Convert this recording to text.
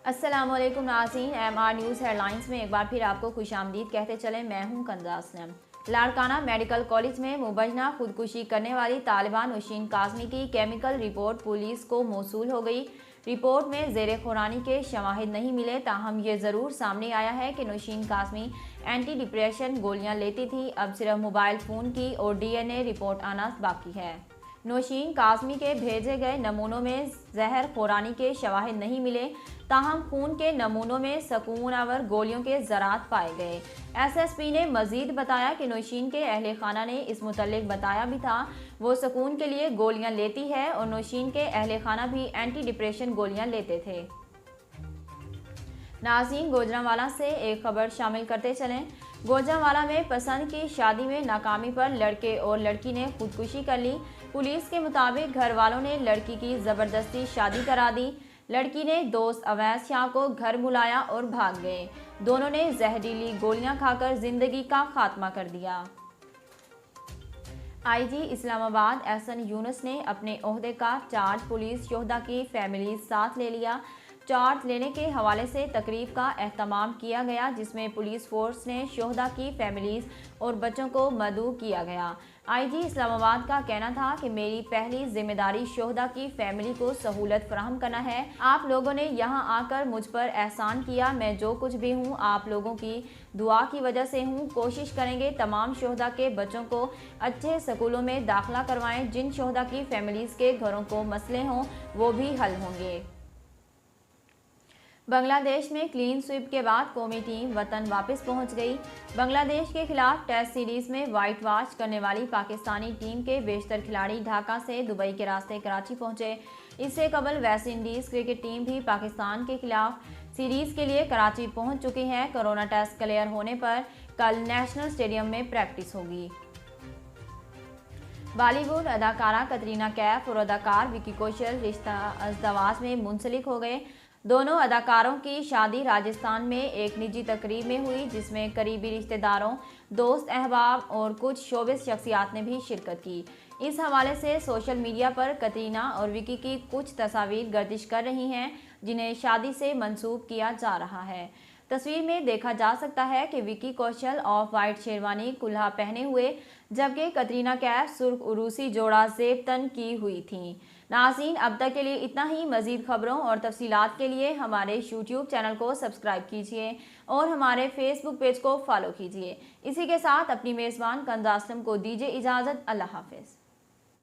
अस्सलामुअलैकुम नाज़रीन, MR news headlines में एक बार फिर आपको खुशामदीद कहते चले। मैं हूं कंज़ा असलम। लाड़काना मेडिकल कॉलेज में मुबैना खुदकुशी करने वाली तालिबा नौशीन काज़मी की केमिकल रिपोर्ट पुलिस को मौसूल हो गई। रिपोर्ट में ज़ेरे खुरानी के शवाहिद नहीं मिले, ताहम ये ज़रूर सामने आया है कि नौशीन काज़मी एंटी डिप्रेशन गोलियां लेती थी। अब सिर्फ मोबाइल फ़ोन की और DNA रिपोर्ट आना बाकी है। नौशीन काज़मी के भेजे गए नमूनों में जहर खुरानी के शवाहिद नहीं मिले, ताहम खून के नमूनों में सकूनआवर गोलियों के ज़रात पाए गए। SSP ने मजीद बताया कि नौशीन के अहले खाना ने इस मुतल्लिक बताया भी था वो सकून के लिए गोलियां लेती है और नौशीन के अहले खाना भी एंटी डिप्रेशन गोलियां लेते थे। नाज़रीन, गुजरांवाला से एक खबर शामिल करते चलें। गुजरांवाला में पसंद की शादी में नाकामी पर लड़के और लड़की ने खुदकुशी कर ली। पुलिस के मुताबिक घर वालों ने लड़की की ज़बरदस्ती शादी करा दी। लड़की ने दोस्त अवैस शाह को घर बुलाया और भाग गए। दोनों ने जहरीली गोलियां खाकर जिंदगी का खात्मा कर दिया। IG इस्लामाबाद एहसन यूनुस ने अपने ओहदे का चार्ज पुलिस योद्धा की फैमिली साथ ले लिया। चार्ज लेने के हवाले से तकरीब का एहतमाम किया गया, जिसमें पुलिस फोर्स ने शोहदा की फैमिलीज और बच्चों को मदऊ किया गया। IG इस्लामाबाद का कहना था कि मेरी पहली जिम्मेदारी शोहदा की फैमिली को सहूलत फराहम करना है। आप लोगों ने यहाँ आकर मुझ पर एहसान किया। मैं जो कुछ भी हूँ आप लोगों की दुआ की वजह से हूँ। कोशिश करेंगे तमाम शोहदा के बच्चों को अच्छे स्कूलों में दाखिला करवाएं। जिन शोहदा की फैमिलीज के घरों को मसले हों वो भी हल होंगे। बांग्लादेश में क्लीन स्वीप के बाद कौमी टीम वतन वापस पहुंच गई। बांग्लादेश के खिलाफ टेस्ट सीरीज में वाइट वॉश करने वाली पाकिस्तानी टीम के बेशतर खिलाड़ी ढाका से दुबई के रास्ते कराची पहुंचे। इससे कबल वेस्ट इंडीज़ क्रिकेट टीम भी पाकिस्तान के खिलाफ सीरीज के लिए कराची पहुंच चुकी है। कोरोना टेस्ट क्लियर होने पर कल नेशनल स्टेडियम में प्रैक्टिस होगी। बॉलीवुड अदाकारा कतरीना कैफ और अदाकार विकी कौशल रिश्ता अज़दवाज में मुंसलिक हो गए। दोनों अदाकारों की शादी राजस्थान में एक निजी तकरीब में हुई, जिसमें करीबी रिश्तेदारों, दोस्त अहबाब और कुछ शोबिस शख्सियात ने भी शिरकत की। इस हवाले से सोशल मीडिया पर कतरीना और विकी की कुछ तस्वीर गर्दिश कर रही हैं, जिन्हें शादी से मंसूब किया जा रहा है। तस्वीर में देखा जा सकता है कि विकी कौशल ऑफ वाइट शेरवानी कुल्हा पहने हुए, जबकि कतरीना कैफ सुर्ख उरूसी जोड़ा ज़ेब तन की हुई थी। नाज़रीन, अब तक के लिए इतना ही। मज़ीद खबरों और तफसीलात के लिए हमारे यूट्यूब चैनल को सब्सक्राइब कीजिए और हमारे फेसबुक पेज को फॉलो कीजिए। इसी के साथ अपनी मेज़बान कंज़ा असलम को दीजिए इजाज़त। अल्लाह हाफ़िज़।